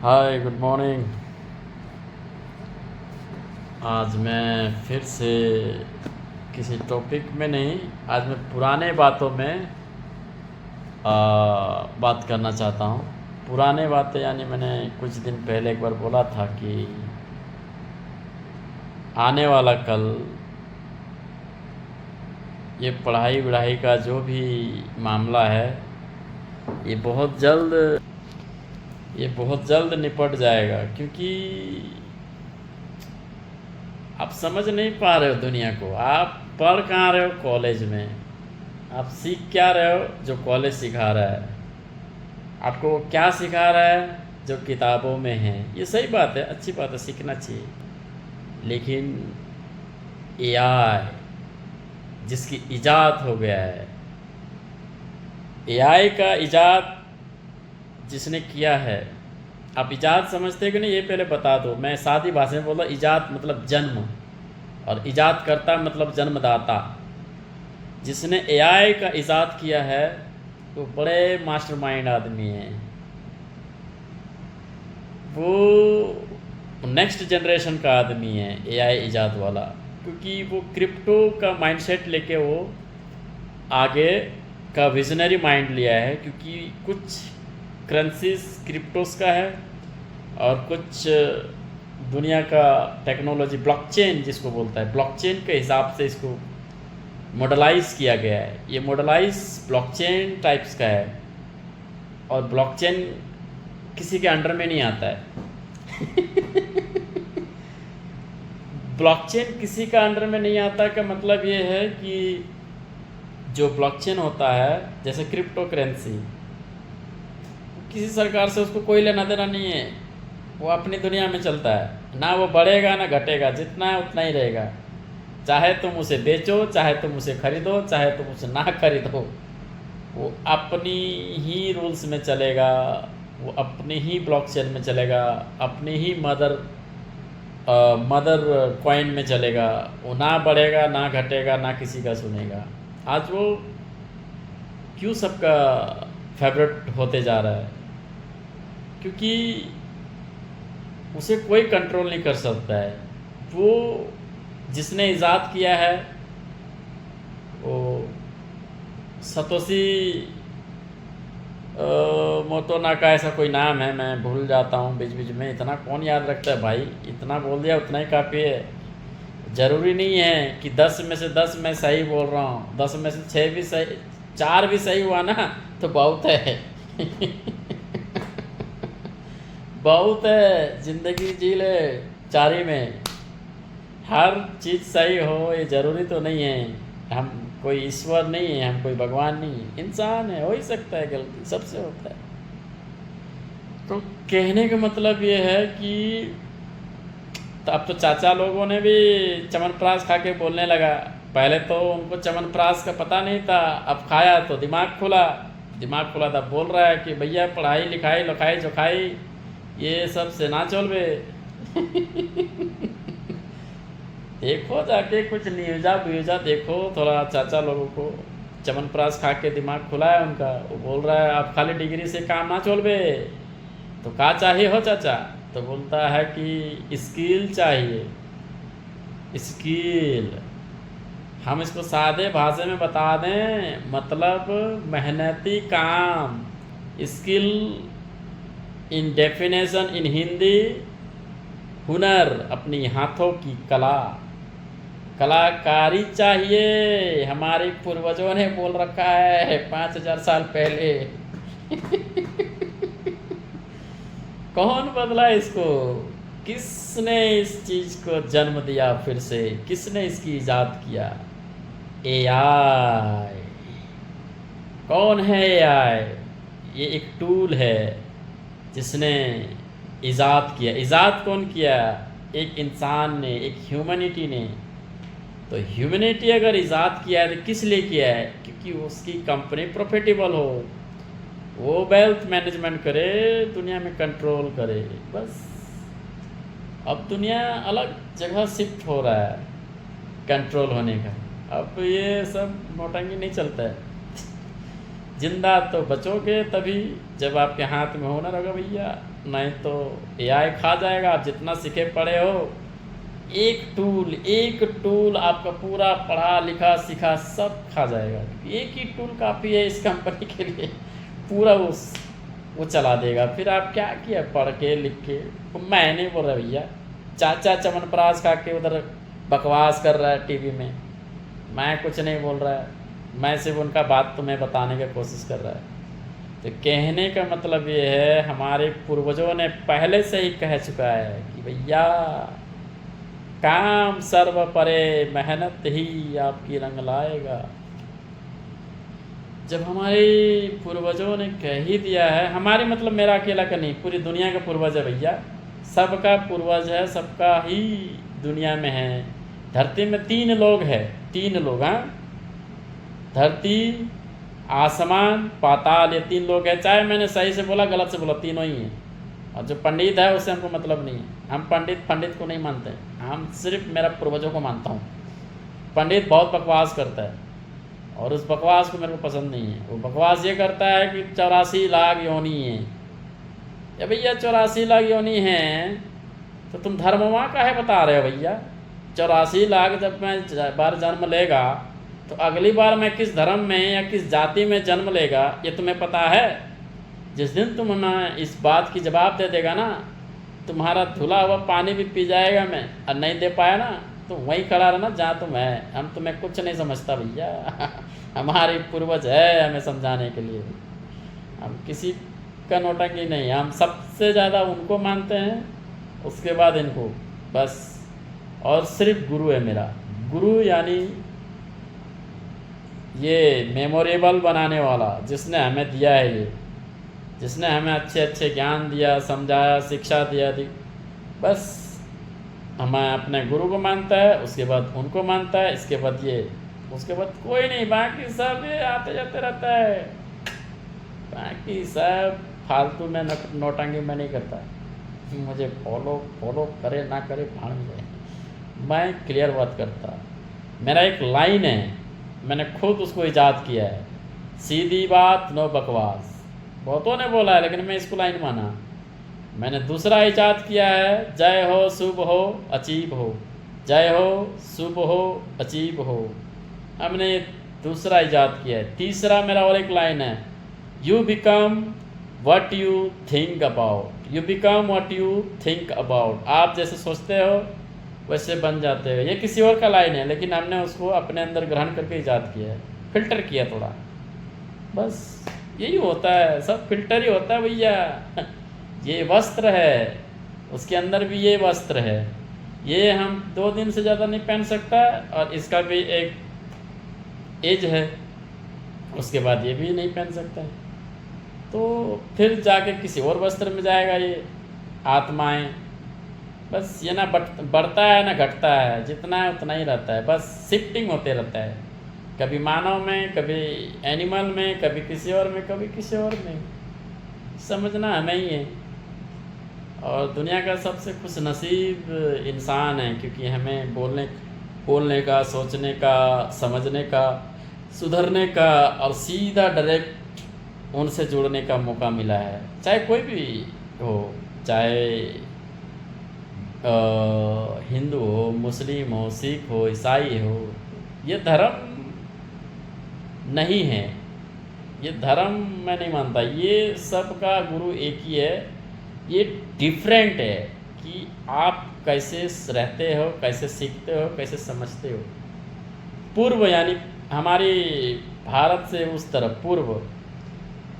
हाय, good morning. आज मैं फिर से किसी टॉपिक में नहीं, आज मैं पुराने बातों में बात करना चाहता हूँ। पुराने बातें यानी मैंने कुछ दिन पहले एक बार बोला था कि आने वाला कल ये पढ़ाई वढ़ाई का जो भी मामला है ये बहुत जल्द निपट जाएगा, क्योंकि आप समझ नहीं पा रहे हो दुनिया को। आप पढ़ कहाँ रहे हो? कॉलेज में। आप सीख क्या रहे हो? जो कॉलेज सिखा रहा है आपको। क्या सिखा रहा है? जो किताबों में है। ये सही बात है, अच्छी बात है, सीखना चाहिए। लेकिन एआई जिसकी इजाद हो गया है, एआई का इजाद जिसने किया है, आप इजाद समझते हो कि नहीं ये पहले बता दो। मैं सादी भाषा में बोला, इजाद मतलब जन्म, और इजाद करता मतलब जन्मदाता। जिसने एआई का इजाद किया है वो बड़े मास्टरमाइंड आदमी हैं। वो नेक्स्ट जनरेशन का आदमी है एआई इजाद वाला, क्योंकि वो क्रिप्टो का माइंडसेट लेके वो आगे का विजनरी माइंड लिया है। क्योंकि कुछ करेंसीज क्रिप्टोस का है और कुछ दुनिया का टेक्नोलॉजी ब्लॉकचेन जिसको बोलता है, ब्लॉकचेन के हिसाब से इसको मॉडलाइज किया गया है। ये मॉडलाइज ब्लॉकचेन टाइप्स का है, और ब्लॉकचेन किसी के अंडर में नहीं आता है। ब्लॉकचेन किसी का अंडर में नहीं आता का मतलब ये है कि जो ब्लॉकचेन होता है, जैसे क्रिप्टो करेंसी, किसी सरकार से उसको कोई लेना देना नहीं है। वो अपनी दुनिया में चलता है, ना वो बढ़ेगा ना घटेगा, जितना है उतना ही रहेगा। चाहे तुम उसे बेचो, चाहे तुम उसे खरीदो, चाहे तुम उसे ना खरीदो, वो अपनी ही रूल्स में चलेगा, वो अपनी ही ब्लॉकचेन में चलेगा, अपनी ही मदर कॉइन में चलेगा। वो ना बढ़ेगा ना घटेगा, ना किसी का सुनेगा। आज वो क्यों सबका फेवरेट होते जा रहा है? क्योंकि उसे कोई कंट्रोल नहीं कर सकता है। वो जिसने इजाद किया है वो सतोशी मोटोना का ऐसा कोई नाम है, मैं भूल जाता हूँ बीच बीच में। इतना कौन याद रखता है भाई? इतना बोल दिया उतना ही काफ़ी है। ज़रूरी नहीं है कि 10 में से 10 मैं सही बोल रहा हूँ, 10 में से 6 भी सही, 4 भी सही हुआ ना तो बहुत है। बहुत है, ज़िंदगी जी ले 4 ही में। हर चीज़ सही हो ये ज़रूरी तो नहीं है। हम कोई ईश्वर नहीं है, हम कोई भगवान नहीं है, इंसान है, हो ही सकता है, गलती सबसे होता है। तो कहने का मतलब ये है कि तो अब तो चाचा लोगों ने भी च्यवनप्राश खा के बोलने लगा। पहले तो उनको च्यवनप्राश का पता नहीं था, अब खाया तो दिमाग खुला। दिमाग खुला था, बोल रहा है कि भैया पढ़ाई लिखाई लिखाई जोखाई ये सब से ना चलबे। देखो जाके कुछ न्यूज़ा देखो थोड़ा। चाचा लोगों को च्यवनप्राश खा के दिमाग खुला है उनका। वो बोल रहा है आप खाली डिग्री से काम ना चलबे, तो क्या चाहिए हो चाचा? तो बोलता है कि स्किल चाहिए। स्किल हम इसको सादे भाषा में बता दें, मतलब मेहनती काम। Skill in definition in Hindi, हुनर, अपनी हाथों की कला, कलाकारी चाहिए। हमारे पूर्वजों ने बोल रखा है 5000 साल पहले। कौन बदला इसको? किसने इस चीज़ को जन्म दिया? फिर से किसने इसकी इजाद किया? एआई। कौन है एआई? ये एक टूल है जिसने इजाद किया। इजाद कौन किया? एक इंसान ने, एक ह्यूमैनिटी ने। तो ह्यूमैनिटी अगर इजाद किया है तो किस लिए किया है? क्योंकि उसकी कंपनी प्रॉफिटेबल हो, वो वेल्थ मैनेजमेंट करे, दुनिया में कंट्रोल करे। बस अब दुनिया अलग जगह शिफ्ट हो रहा है कंट्रोल होने का। अब ये सब नौटंकी नहीं चलता है। जिंदा तो बचोगे तभी जब आपके हाथ में हुनर होगा भैया, नहीं तो एआई खा जाएगा। आप जितना सीखे पढ़े हो, एक टूल आपका पूरा पढ़ा लिखा सीखा सब खा जाएगा। एक ही टूल काफ़ी है इस कंपनी के लिए, पूरा वो चला देगा। फिर आप क्या किया पढ़ के लिख के? मैं नहीं बोल रहा भैया, चाचा चमनप्राश खा के उधर बकवास कर रहा है टीवी में, मैं कुछ नहीं बोल रहा है, मैं सिर्फ उनका बात तुम्हें बताने की कोशिश कर रहा है। तो कहने का मतलब ये है, हमारे पूर्वजों ने पहले से ही कह चुका है कि भैया काम सर्व परे, मेहनत ही आपकी रंग लाएगा। जब हमारे पूर्वजों ने कह ही दिया है, हमारी मतलब मेरा अकेला का नहीं, पूरी दुनिया का पूर्वज है भैया, सबका पूर्वज है, सबका ही दुनिया में है। धरती में 3 लोग हैं, 3 लोग, हाँ, धरती आसमान पाताल, ये 3 लोग हैं। चाहे मैंने सही से बोला गलत से बोला, तीनों ही हैं। और जो पंडित है उससे हमको मतलब नहीं है, हम पंडित को नहीं मानते, हम सिर्फ मेरा पूर्वजों को मानता हूँ। पंडित बहुत बकवास करता है और उस बकवास को मेरे को पसंद नहीं है। वो बकवास ये करता है कि 84 लाख योनि है। या भैया 84 लाख योनि हैं तो तुम धर्मवा का है बता रहे हो भैया? 84 लाख जब मैं बार जन्म लेगा तो अगली बार मैं किस धर्म में या किस जाति में जन्म लेगा ये तुम्हें पता है? जिस दिन तुम हमें इस बात की जवाब दे देगा ना, तुम्हारा धुला हुआ पानी भी पी जाएगा मैं, और नहीं दे पाया ना तो वहीं खड़ा रहना जहाँ तुम है। हम तुम्हें कुछ नहीं समझता भैया हमारे पूर्वज है हमें समझाने के लिए, हम किसी का नौटंकी नहीं, हम सबसे ज़्यादा उनको मानते हैं, उसके बाद इनको, बस। और सिर्फ गुरु है मेरा गुरु, यानी ये मेमोरेबल बनाने वाला, जिसने हमें दिया है, ये जिसने हमें अच्छे अच्छे ज्ञान दिया, समझाया, शिक्षा दिया दी, बस हमें अपने गुरु को मानता है, उसके बाद उनको मानता है, इसके बाद ये, उसके बाद कोई नहीं, बाकी सब ये आते जाते रहता है। बाकी सब फालतू में नौटंकी मैं नहीं करता, मुझे फॉलो करे ना करे भाड़ में जाए, मैं क्लियर बात करता। मेरा एक लाइन है, मैंने खुद उसको ईजाद किया है, सीधी बात नो बकवास। बहुतों ने बोला है लेकिन मैं इसको लाइन माना। मैंने दूसरा ईजाद किया है, जय हो शुभ हो अचीव हो, जय हो शुभ हो अचीव हो, हमने दूसरा ईजाद किया है। तीसरा मेरा और एक लाइन है, you become what you think about, you become what you think about, आप जैसे सोचते हो वैसे बन जाते हो। ये किसी और का लाइन है लेकिन हमने उसको अपने अंदर ग्रहण करके ईजाद किया है, फिल्टर किया थोड़ा, बस यही होता है, सब फिल्टर ही होता है भैया ये वस्त्र है, उसके अंदर भी ये वस्त्र है, ये हम 2 दिन से ज़्यादा नहीं पहन सकता, और इसका भी एक एज है, उसके बाद ये भी नहीं पहन सकता है, तो फिर जाके किसी और वस्त्र में जाएगा ये आत्माएं। बस ये ना बढ़ता है ना घटता है, जितना है उतना ही रहता है, बस शिफ्टिंग होते रहता है, कभी मानव में, कभी एनिमल में, कभी किसी और में, कभी किसी और में। समझना हमें ही है, और दुनिया का सबसे खुश नसीब इंसान है, क्योंकि हमें बोलने का, सोचने का, समझने का, सुधरने का और सीधा डायरेक्ट उनसे जुड़ने का मौका मिला है। चाहे कोई भी हो, चाहे हिंदू हो, मुस्लिम हो, सिख हो, ईसाई हो, ये धर्म नहीं है, ये धर्म मैं नहीं मानता, ये सबका गुरु एक ही है। ये डिफरेंट है कि आप कैसे रहते हो, कैसे सीखते हो, कैसे समझते हो। पूर्व यानी हमारी भारत से उस तरफ पूर्व,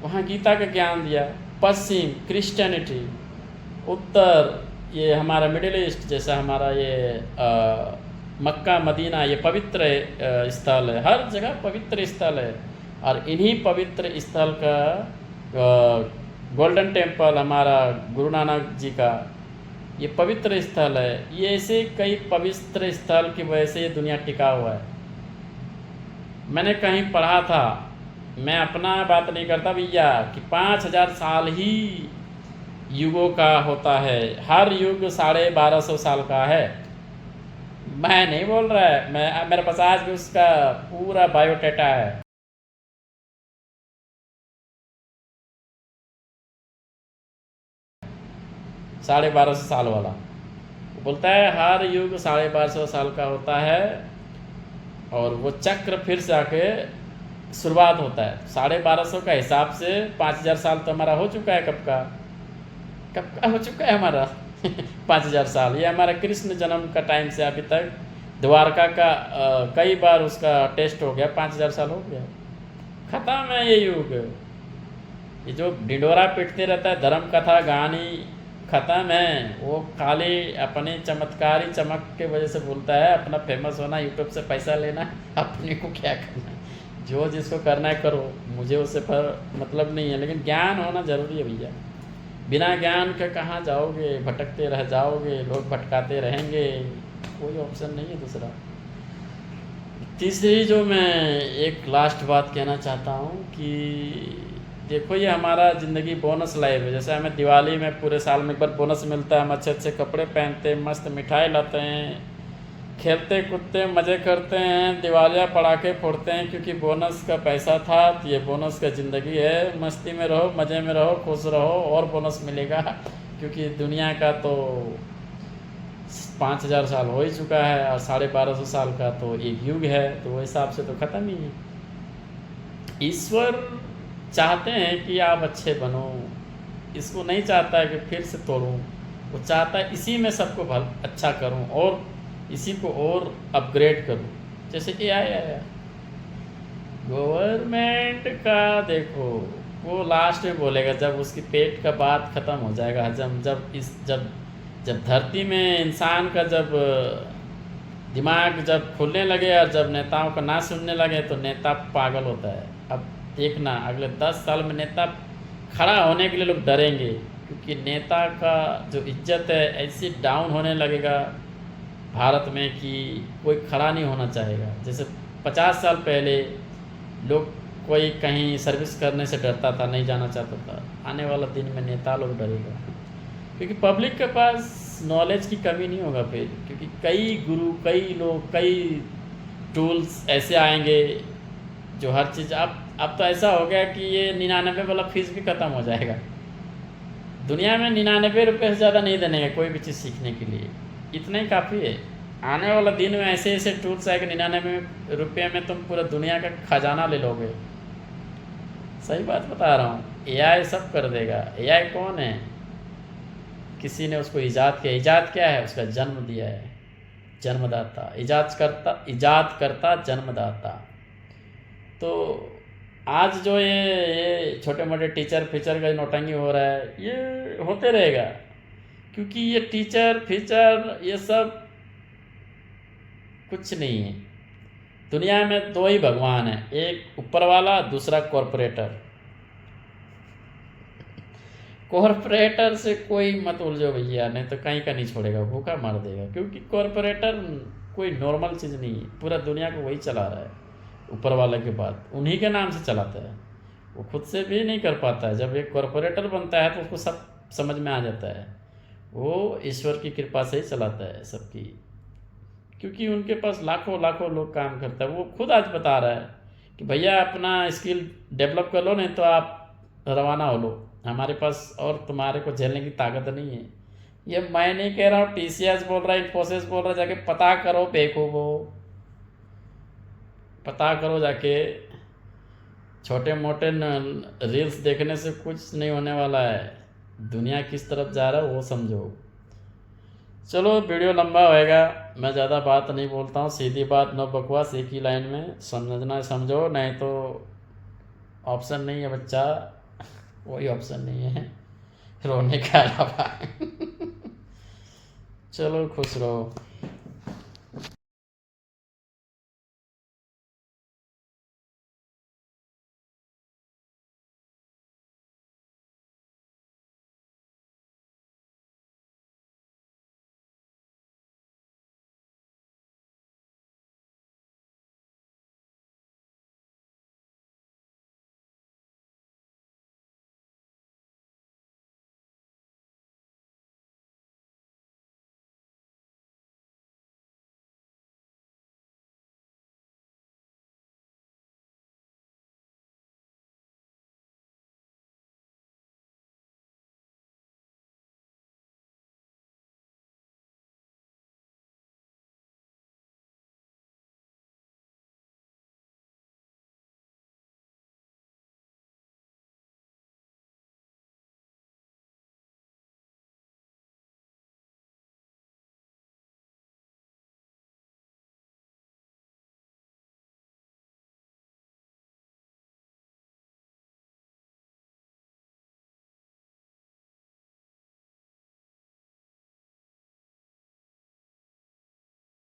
वहाँ गीता का ज्ञान दिया, पश्चिम क्रिश्चियनिटी, उत्तर ये हमारा मिडिल ईस्ट, जैसा हमारा ये मक्का मदीना, ये पवित्र स्थल है, हर जगह पवित्र स्थल है, और इन्हीं पवित्र स्थल का गोल्डन टेम्पल हमारा गुरु नानक जी का ये पवित्र स्थल है। ये ऐसे कई पवित्र स्थल की वजह से ये दुनिया टिका हुआ है। मैंने कहीं पढ़ा था, मैं अपना बात नहीं करता भैया, कि 5000 साल ही युगों का होता है, हर युग 1250 साल का है। मैं नहीं बोल रहा है, मेरे पास आज भी उसका पूरा बायोडाटा है। 1250 साल वाला। वो बोलता है हर युग 1250 साल का होता है और वो चक्र फिर से आके शुरुआत होता है। 1250 का हिसाब से 5000 साल तो हमारा हो चुका है। कब का हो चुका है हमारा 5000 साल। ये हमारा कृष्ण जन्म का टाइम से अभी तक द्वारका का कई बार उसका टेस्ट हो गया, 5000 साल हो गया, खत्म है ये युग। ये जो ढिंडोरा पिटते रहता है धर्म कथा कहानी, ख़त्म है। वो खाली अपनी चमत्कारी चमक के वजह से बोलता है, अपना फेमस होना, यूट्यूब से पैसा लेना, अपने को क्या करना है, जो जिसको करना है करो, मुझे उससे पर मतलब नहीं है। लेकिन ज्ञान होना ज़रूरी है भैया। बिना ज्ञान के कहाँ जाओगे, भटकते रह जाओगे, लोग भटकाते रहेंगे, कोई ऑप्शन नहीं है दूसरा। तीसरी जो मैं एक लास्ट बात कहना चाहता हूँ कि देखो ये हमारा ज़िंदगी बोनस लाइफ है। जैसे हमें दिवाली में पूरे साल में एक बार बोनस मिलता है, हम अच्छे अच्छे कपड़े पहनते हैं, मस्त मिठाई लाते हैं, खेलते कूदते मज़े करते हैं, दिवालियाँ पटाखे फोड़ते हैं, क्योंकि बोनस का पैसा था। तो ये बोनस का ज़िंदगी है, मस्ती में रहो, मज़े में रहो, खुश रहो, और बोनस मिलेगा। क्योंकि दुनिया का तो 5000 साल हो ही चुका है और 1250 साल का तो एक युग है, तो वो हिसाब से तो ख़त्म ही है। ईश्वर चाहते हैं कि आप अच्छे बनो, इसको नहीं चाहता है कि फिर से तोड़ूं। वो चाहता है इसी में सबको अच्छा करूं और इसी को और अपग्रेड करूं। जैसे AI आया, गवर्नमेंट का देखो वो लास्ट में बोलेगा जब उसकी पेट का बात ख़त्म हो जाएगा, हजम, जब धरती में इंसान का जब दिमाग जब खुलने लगे और जब नेताओं का ना सुनने लगे तो नेता पागल होता है। अब देखना अगले 10 साल में नेता खड़ा होने के लिए लोग डरेंगे, क्योंकि नेता का जो इज्जत है ऐसी डाउन होने लगेगा भारत में कि कोई खड़ा नहीं होना चाहेगा। जैसे 50 साल पहले लोग कोई कहीं सर्विस करने से डरता था, नहीं जाना चाहता था, आने वाला दिन में नेता लोग डरेगा, क्योंकि पब्लिक के पास नॉलेज की कमी नहीं होगा फिर, क्योंकि कई गुरु, कई लोग, कई टूल्स ऐसे आएंगे जो हर चीज़। अब तो ऐसा हो गया कि ये 99 वाला फीस भी ख़त्म हो जाएगा। दुनिया में 99 रुपये से ज़्यादा नहीं देने का कोई भी चीज़ सीखने के लिए, इतना ही काफ़ी है। आने वाला दिन में ऐसे ऐसे टूल्स आएगा, 99 रुपये में तुम पूरा दुनिया का खजाना ले लोगे। सही बात बता रहा हूँ, AI सब कर देगा। AI कौन है? किसी ने उसको ईजाद किया। ईजाद क्या है? उसका जन्म दिया है, जन्मदाता, ईजाद करता जन्मदाता। तो आज जो ये छोटे मोटे टीचर फीचर का नौटंकी हो रहा है, ये होते रहेगा, क्योंकि ये टीचर फीचर ये सब कुछ नहीं है। दुनिया में 2 ही भगवान हैं, एक ऊपर वाला, दूसरा कॉरपोरेटर। कॉरपोरेटर से कोई मत उलझो भैया, नहीं तो कहीं का नहीं छोड़ेगा, भूखा मार देगा। क्योंकि कॉरपोरेटर कोई नॉर्मल चीज़ नहीं है, पूरा दुनिया को वही चला रहा है, ऊपर वाले के बाद उन्हीं के नाम से चलाता है। वो खुद से भी नहीं कर पाता है। जब एक कॉरपोरेटर बनता है तो उसको सब समझ में आ जाता है, वो ईश्वर की कृपा से ही चलाता है सबकी, क्योंकि उनके पास लाखों लाखों लोग काम करता है। वो खुद आज बता रहा है कि भैया अपना स्किल डेवलप कर लो, नहीं तो आप रवाना हो लो, हमारे पास और तुम्हारे को झेलने की ताकत नहीं है। ये मैं नहीं कह रहा हूँ, TCS बोल रहा है, इन्फोसिस बोल रहा है, जाके पता करो बेवकूफो, पता करो जाके। छोटे मोटे रील्स देखने से कुछ नहीं होने वाला है, दुनिया किस तरफ जा रहा है वो समझो। चलो वीडियो लंबा होएगा, मैं ज़्यादा बात नहीं बोलता हूँ, सीधी बात, नो बकवास, एक ही लाइन में समझना समझो, नहीं तो ऑप्शन नहीं है बच्चा, कोई ऑप्शन नहीं है रोने का अलावा। चलो खुश रहो।